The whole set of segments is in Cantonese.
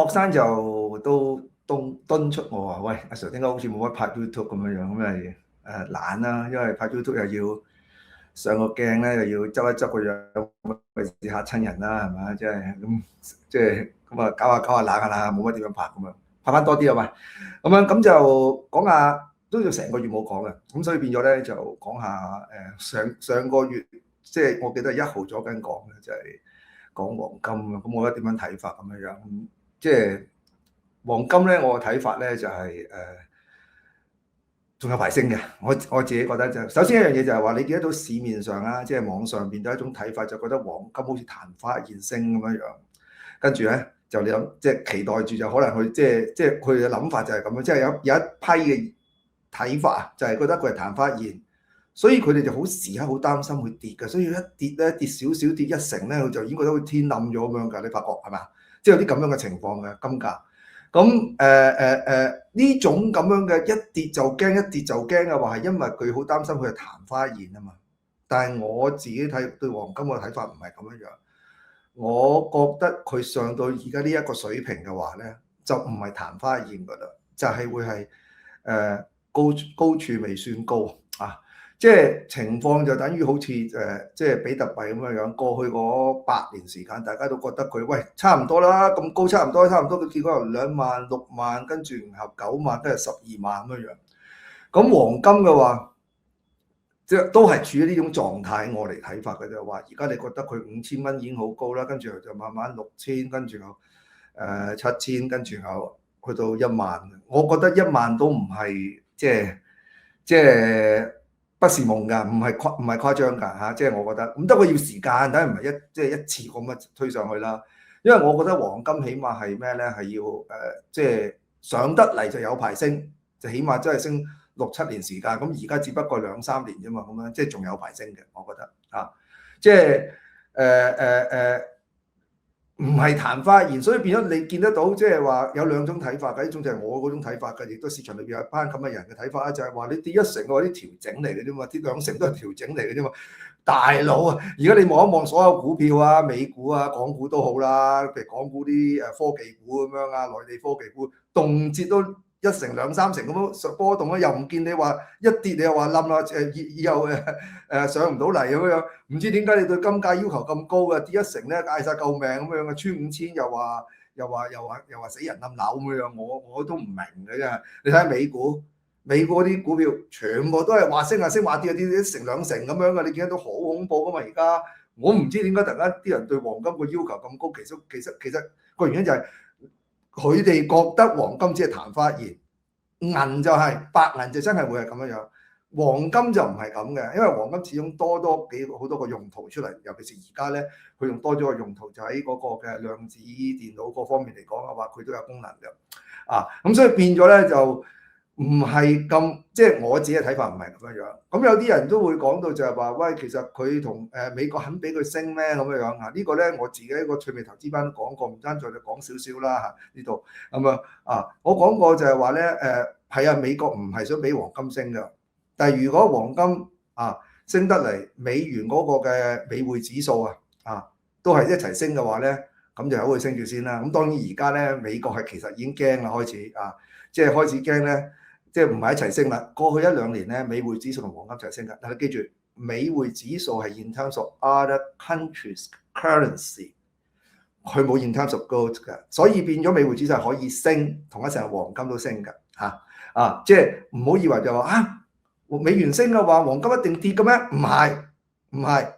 個學生就都敦促我話：喂，阿 Sir 點解好似冇乜拍 YouTube 咁樣樣？咁咪懶啦，因為拍 YouTube 又要上個鏡咧，又要執一執個樣，費事嚇親人啦，係嘛？即係咁，即係咁啊，搞下懶下啦，冇乜點樣拍咁樣，拍翻多啲啊嘛。咁就講下，都要成個月冇講嘅，咁所以變咗咧就講下上個月，即係我記得係1號左緊講嘅，就係講黃金啊。咁我覺得點樣睇法咁樣樣？即係黃金咧，我嘅睇法咧就係仲有排升嘅。我自己覺得就首先一樣嘢就係話，你見得到市面上啦，即係網上邊都有一種睇法，就覺得黃金好似曇花一現升咁樣樣。跟住咧就你諗，即係期待住就可能佢即係佢嘅諗法就係咁樣，即係有一批嘅睇法就係覺得佢係曇花一現，所以佢哋就好時刻好擔心會跌嘅，所以一跌咧跌少少跌1成咧，佢就已經覺得會天冧咗咁樣㗎。你發覺係嘛？即係有啲咁樣嘅情況嘅金價。咁呢種咁樣嘅一跌就驚一跌就驚嘅話，係因為佢好擔心佢係曇花一現啊嘛。但係我自己睇對黃金嘅睇法唔係咁樣樣，我覺得佢上到而家呢一個水平嘅話咧，就唔係曇花一現㗎啦，就係會係高處未算高啊。即係情況就等於好似即係比特幣咁樣樣，過去嗰8年時間，大家都覺得佢喂差唔多啦，咁高差唔多，佢結果由2萬、6萬，跟住然後9萬，跟住12萬咁樣樣。咁黃金嘅話，即係都係處於呢種狀態，我嚟睇法嘅啫。話而家你覺得佢5000蚊已經好高啦，跟住就慢慢6000，跟住又7000，跟住又去到1萬。我覺得1萬都唔係即係。不是夢㗎，唔係誇張㗎嚇，即係我覺得咁，不過要時間，等唔係一次咁樣推上去啦。因為我覺得黃金起碼係咩咧，係要即係上得嚟就有排升，就起碼真係升6-7年時間。咁而家只不過2-3年啫嘛，咁樣即係仲有排升嘅，我覺得啊，即係唔係曇花一現，所以變咗你見得到，即係話有兩種睇法嘅，一種就係我嗰種睇法嘅，亦都市場裏邊有一班咁嘅人嘅睇法啦，就係話你跌1成嘅話啲調整嚟嘅啫嘛，跌2成都係調整嚟嘅啫嘛。大佬啊，而家你望一望所有股票啊，美股啊、港股都好啦，譬如港股啲科技股咁樣啊，內地科技股動輒都1成2-3成咁樣波動啦，又唔見你話一跌你又話冧啦，以後上唔到嚟咁樣，唔知點解你對金價要求咁高嘅？跌1成咧嗌晒救命咁樣嘅，穿5000又話死人冧樓咁樣，我都唔明嘅啫。你睇下美股啲股票全部都係話升啊升，話跌啊跌，1成2成咁樣嘅，你見得到好恐怖噶嘛？而家我唔知點解突然間啲人對黃金個要求咁高，其實個原因就係佢哋覺得黃金只係曇花一現，銀就係白銀就真係會係咁樣樣，黃金就唔係咁嘅，因為黃金始終多好多個用途出嚟，尤其是而家咧，佢用多咗個用途就喺嗰個嘅量子電腦嗰方面嚟講嘅話，佢都有功能嘅啊，咁所以變咗咧就唔係咁，即係我自己嘅睇法唔係咁樣樣。咁有啲人都會講到就係話，喂，其實佢同美國肯俾佢升咩咁樣樣啊？呢個咧我自己一個趣味投資班都講過，唔單再就講少少啦嚇呢度咁啊。我講過就係話咧係啊，美國唔係想俾黃金升㗎，但係如果黃金升得嚟，美元嗰個嘅美匯指數都係一齊升嘅話咧，咁就由佢升住先啦。咁當然而家咧美國係其實已經驚啦，開始即係開始驚咧。即係唔係一齊升啦？過去1-2年咧，美匯指數同黃金一齊升㗎。但係記住，美匯指數係 in terms of other countries currency， 佢冇 in terms of gold 㗎，所以變咗美匯指數係可以升，同一時間黃金都升㗎即係唔好以為就話美元升嘅話，黃金一定跌嘅咩？唔係，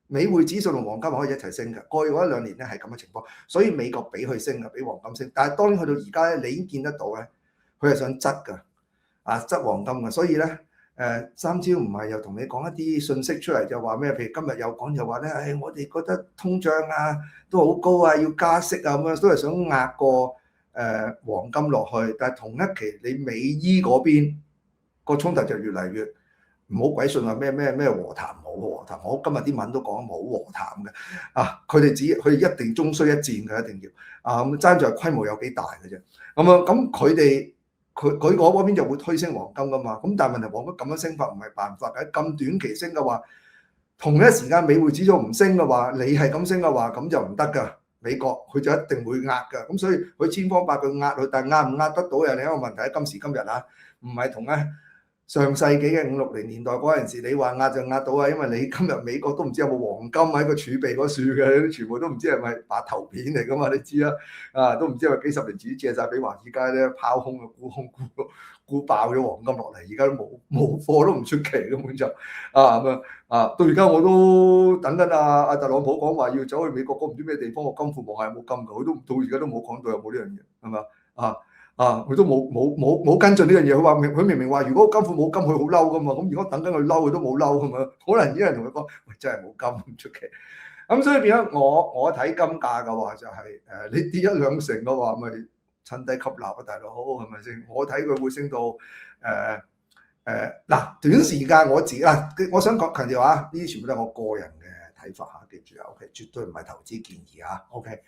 美匯指數同黃金可以一齊升㗎。過去嗰1-2年咧係咁嘅情況，所以美國俾佢升㗎，俾黃金升。但係當然去到而家咧，你已經見得到咧，佢係想執㗎。執黃金嘅，所以咧三招唔係又同你講一啲信息出嚟就話咩？譬如今日有講就話咧，我哋覺得通脹都好高要加息咁樣，都係想壓個黃金落去。但係同一期你美伊嗰邊個衝突就越嚟越唔好鬼信話咩和談，冇和談。我今日啲文都講冇和談嘅佢哋一定終須一戰嘅，一定要咁爭在規模有幾大嘅啫。咁佢哋。佢嗰邊就會推升黃金噶嘛，咁但係問題黃金咁樣升法唔係辦法嘅，咁短期升嘅話，同一時間美匯指數唔升嘅話，你係咁升嘅話，咁就唔得噶，美國，佢就一定會壓㗎。咁所以佢千方百計壓佢，但係壓唔壓得到又另一個問題。今時今日啊，唔係同咧上世紀嘅50、60年代嗰陣時，你話壓就壓到啊，因為你今日美國都唔知有冇黃金喺個儲備嗰處嘅，全部都唔知係咪白頭片嚟㗎嘛，你知啦，都唔知係咪幾十年前借晒俾華爾街咧拋空啊沽空沽爆咗黃金落嚟，而家都冇貨都唔出奇，根本就咁到而家我都等緊阿特朗普講話要走去美國嗰唔知咩地方個金庫望下有冇金㗎，佢都到而家都冇講到有冇呢樣嘢，係嘛佢都冇跟進呢樣嘢。佢明明話如果金庫冇金，佢好嬲噶嘛。咁如果等緊佢嬲，佢都冇嬲噶嘛。可能有人同佢講，喂，真係冇金唔出奇。咁所以變咗我睇金價嘅話就係你跌1-2成嘅話，咪趁低吸納啊，大佬係咪先？我睇佢會升到短時間我自己我想強調啊，呢啲全部都係我個人嘅睇法嚇，記住啊 ，OK， 絕對唔係投資建議嚇 ，OK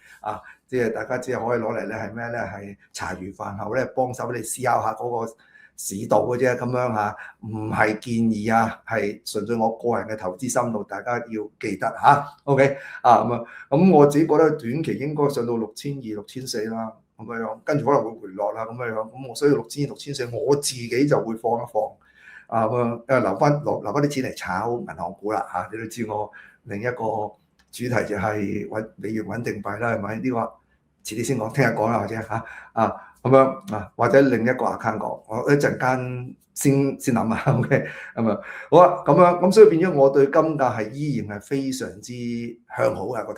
即係大家只係可以攞嚟咧係咩咧？係茶餘飯後咧幫手你思考下嗰個市道嘅啫，咁樣嚇，唔係建議啊，係純粹我個人嘅投資心路，大家要記得嚇，OK 咁我自己覺得短期應該上到6200、6400啦，咁樣，跟住可能會回落啦，咁樣，咁我所以6200、6400我自己就會放一放。留翻啲錢嚟炒銀行股啦嚇！你都知我另一個主題就係美元穩定幣啦，係咪？呢個遲啲先講，聽日講啦，或者咁樣或者另一個 account 講，我一陣間先諗下 ，OK 咁好咁所以變咗我對金價係依然係非常之向好嘅個